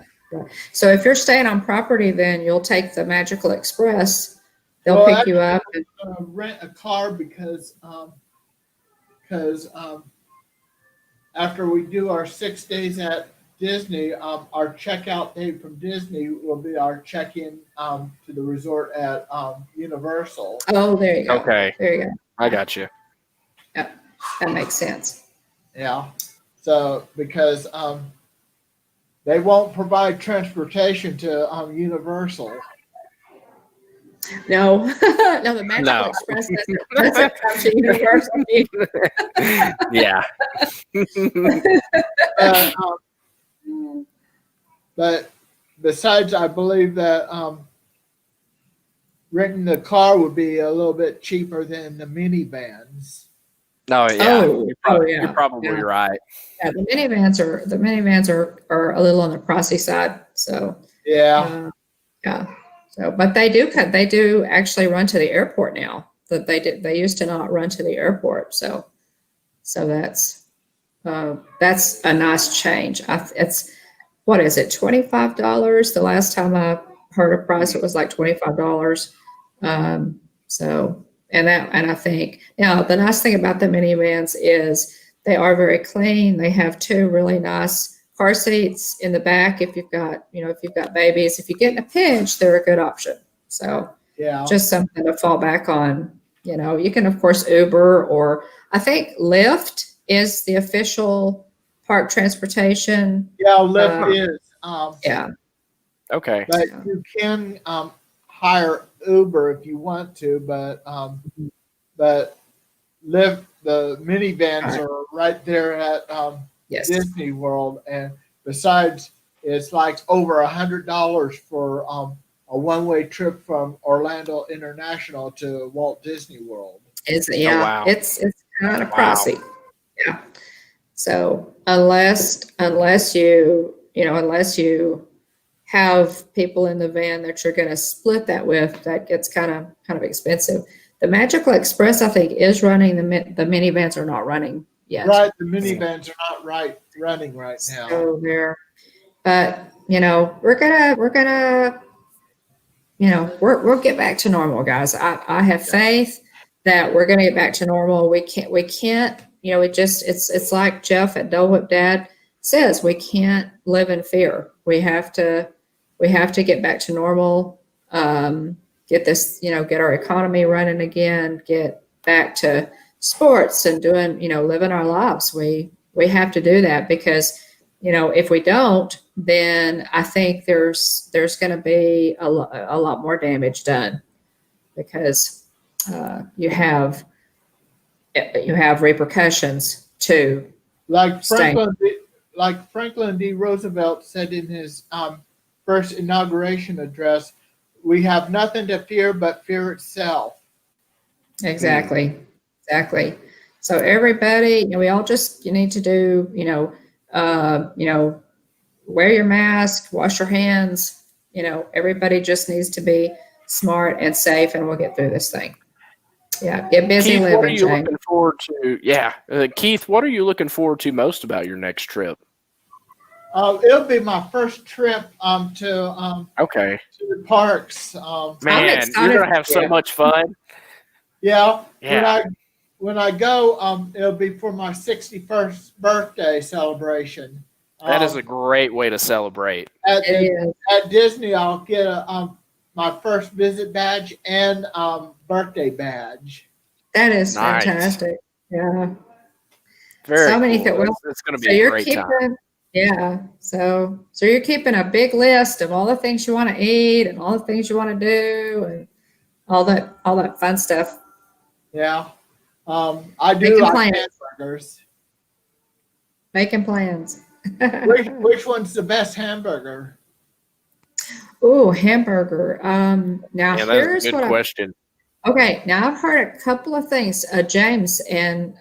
So if you're staying on property, then you'll take the Magical Express. They'll Well, pick you up. I'm gonna rent a car because after we do our 6 days at Disney, our checkout date from Disney will be our check-in to the resort at Universal. Oh, there you go. Okay. There you go. I got you. Yep. That makes sense. Yeah. So because they won't provide transportation to Universal. No, no, the Magical No. Express doesn't come to Universal. Yeah. But, but besides, I believe that renting the car would be a little bit cheaper than the minivans. Oh yeah, Oh, oh you're yeah, probably yeah. right. Yeah, the minivans are a little on the pricey side. So Yeah. uh, yeah. So, but they do actually run to the airport now. That they used to not run to the airport. So that's a nice change. It's what is it, $25? The last time I heard a price, it was like $25. So and I think now the nice thing about the minivans is they are very clean. They have two really nice car seats in the back if you've got babies. If you get in a pinch, they're a good option. So Yeah. just something to fall back on. You can of course Uber, or I think Lyft is the official park transportation. Yeah, Lyft Uh, is. yeah. Okay. But So, you can hire Uber if you want to, but Lyft, the minivans right. are right there at Yes. Disney World, and besides, it's like over $100 for a one-way trip from Orlando International to Walt Disney World. Yeah, wow. it's kind of Wow. pricey. Yeah. So unless you have people in the van that you're going to split that with, that gets kind of expensive. The Magical Express, I think, is running. The minivans are not running yet. Right, the minivans are not running right now. So but we'll get back to normal, guys. I have faith that we're gonna get back to normal. We can't, it's like Jeff at Dole Whip Dad says, we can't live in fear. We have to get back to normal, get our economy running again, get back to sports and living our lives. We have to do that because if we don't, then I think there's going to be a lot more damage done because you have repercussions to Like staying. Franklin D. Roosevelt said in his first inauguration address, "We have nothing to fear but fear itself." Exactly. So everybody, we all just, you need to do, wear your mask, wash your hands. Everybody just needs to be smart and safe, and we'll get through this thing. Yeah, get busy Keith, what are living, you Jane. looking forward to? Yeah, Keith, what are you looking forward to most about your next trip? It'll be my first trip Okay, to the parks. I'm man, you're excited gonna have for so you. much fun. Yeah, Yeah, when I go, it'll be for my 61st birthday celebration. that is Um, a great way to celebrate. at It the is. at Disney, I'll get my first visit badge and birthday badge. That is Nice, fantastic. Yeah. very So many cool. things. Well, It's gonna be so a you're great time. keeping, yeah. So you're keeping a big list of all the things you want to eat and all the things you want to do and all that fun stuff. Yeah, I do Making like plans. hamburgers. Making plans. Which one's the best hamburger? Ooh, hamburger. Now Yeah, that is here's a good what question. okay, now I've heard a couple of things. James and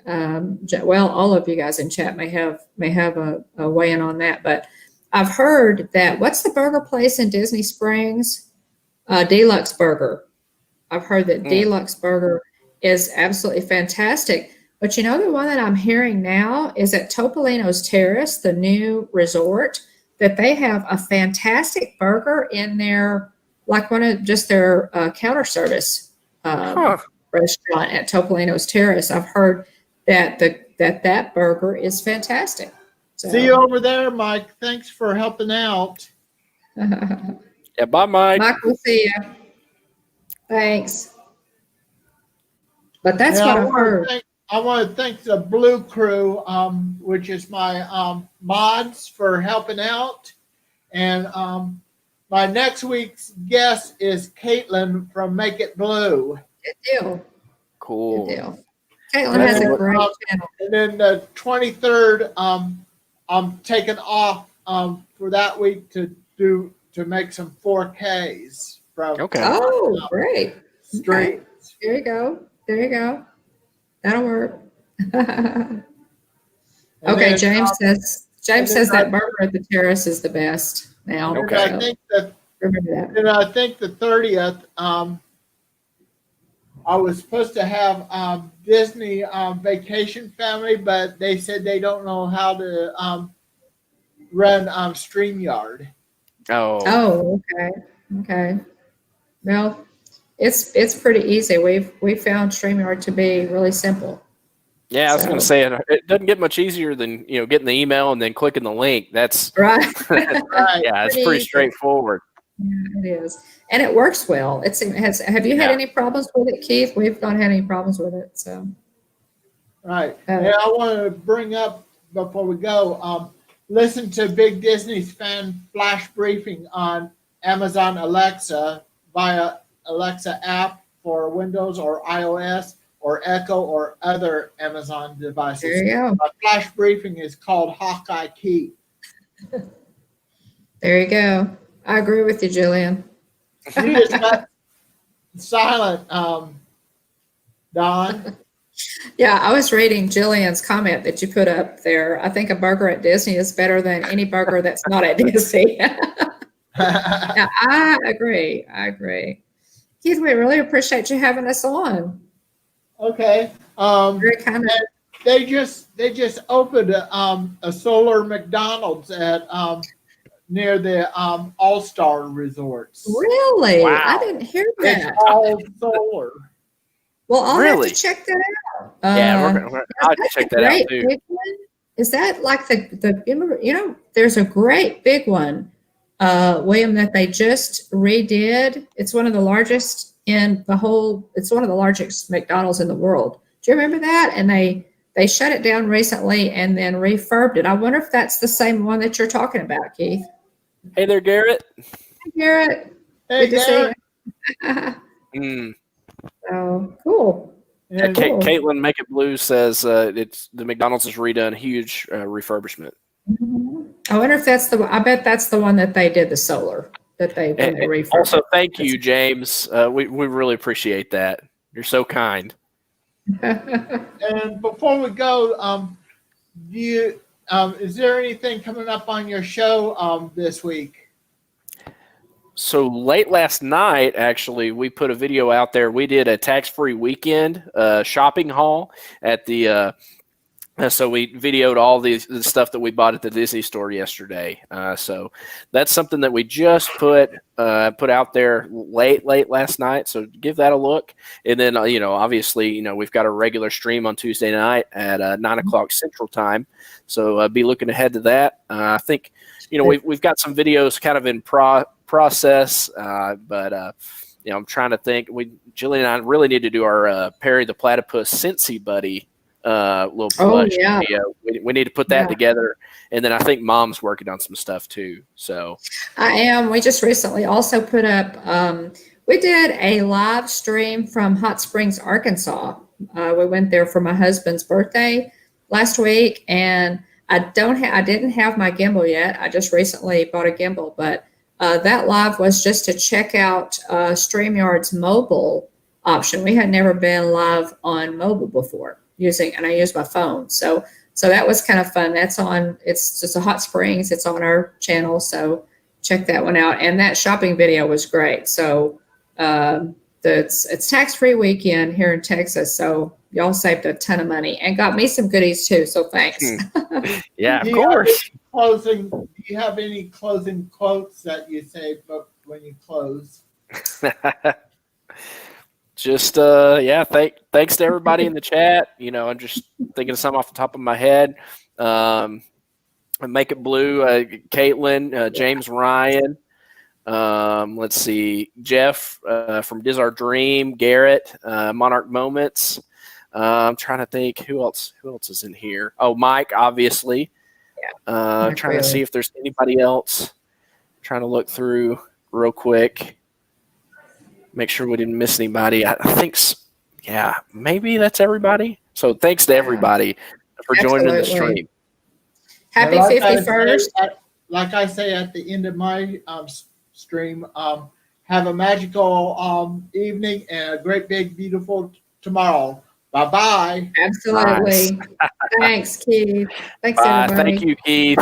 well, all of you guys in chat may have a weigh in on that, but I've heard that what's the burger place in Disney Springs? Deluxe Burger. I've heard that Mm. Deluxe Burger is absolutely fantastic. But the one that I'm hearing now is at Topolino's Terrace, the new resort, that they have a fantastic burger in their, like one of just their counter service Huh. restaurant at Topolino's Terrace. I've heard that burger is fantastic. See you over there, Mike. Thanks for helping out. Yeah, bye, Mike. Mike, we'll see you. Thanks. But that's Yeah, what I've heard. I want to thank the Blue Crew, which is my mods, for helping out. And my next week's guest is Caitlin from Make It Blue. Good deal. Good Cool. deal. Caitlin has a great channel. And then the 23rd, I'm taking off for that week to make some 4Ks. from Okay. Oh, great. streams. There you go. There you go. That'll work. And Okay, then, James then says that burger at the terrace is the best now. Okay. I So think that remember that. and I think the 30th, I was supposed to have Disney Vacation Family, but they said they don't know how to run StreamYard. Oh, Oh, okay. Okay. Well, it's pretty easy. We found StreamYard to be really simple. yeah. I was going to So say it doesn't get much easier than getting the email and then clicking the link. That's right. Right. yeah, it's Pretty pretty easy. straightforward. Yeah, it is. And it works well. Have you had Yeah. any problems with it, Keith? We've not had any problems with it. So Right. And I want to bring up before we go, listen to Big Disney's fan flash briefing on Amazon Alexa via Alexa app for Windows or iOS or Echo or other Amazon devices. there you go. My flash briefing is called Hawkeye Key. There you go. I agree with you, Julian. You just got silent, Don. Yeah, I was reading Jillian's comment that you put up there. I think a burger at Disney is better than any burger that's not at Disney. Yeah, I agree. I agree. Keith, we really appreciate you having us on. Okay. Very kind of. They just opened a solar McDonald's at near the All-Star Resorts. Really? Wow. I didn't hear It's that. all solar. Well, I'll have Really? to check that out. Yeah, I'll That's check a that out great too. big one. Is that like there's a great big one, William, that they just redid. It's one of the largest it's one of the largest McDonald's in the world. Do you remember that? And they shut it down recently and then refurbed it. I wonder if that's the same one that you're talking about, Keith. Hey there, Garrett. Hi, Garrett. Hey, Good to Garrett. see you. Mm. So cool. And Cool. Caitlin Make It Blue says it's the McDonald's has redone huge refurbishment. Mhm. I wonder if I bet that's the one that they did the solar that when they And refurbed. also, thank you, James. We really appreciate that. You're so kind. and before we go, is there anything coming up on your show this week? So late last night, actually, we put a video out there. We did a tax-free weekend shopping haul at the. So we videoed all the stuff that we bought at the Disney store yesterday. So that's something that we just put out there late last night. So give that a look. And then obviously we've got a regular stream on Tuesday night at 9:00 Central Time. So be looking ahead to that. I think we've got some videos kind of in process, but I'm trying to think. Jillian and I really need to do our Perry the Platypus Cincy Buddy little plush video. We need to put that together, and then I think Mom's working on some stuff too. So I am. We just recently also put up. We did a live stream from Hot Springs, Arkansas. We went there for my husband's birthday last week, and I didn't have my gimbal yet. I just recently bought a gimbal, but that live was just to check out StreamYard's mobile option. We had never been live on mobile before and I used my phone. So that was kind of fun. It's just a Hot Springs. It's on our channel. So check that one out. And that shopping video was great. So it's tax-free weekend here in Texas. So y'all saved a ton of money and got me some goodies too. So thanks. Yeah, of course. Do you have any closing quotes that you say when you close? Just thanks to everybody in the chat. I'm just thinking of some off the top of my head. Make It Blue, Caitlin, James Ryan. Let's see, Jeff from Diz Our Dream, Garrett, Monarch Moments. I'm trying to think who else is in here. Oh, Mike, obviously. Trying to see if there's anybody else. Trying to look through real quick. Make sure we didn't miss anybody. I think, maybe that's everybody. So thanks to everybody for joining the stream. Happy 51st. Like I say at the end of my stream, have a magical evening and a great big beautiful tomorrow. Bye bye. Absolutely. Thanks, Keith. Thanks, Bye. everybody. Thank you, Keith.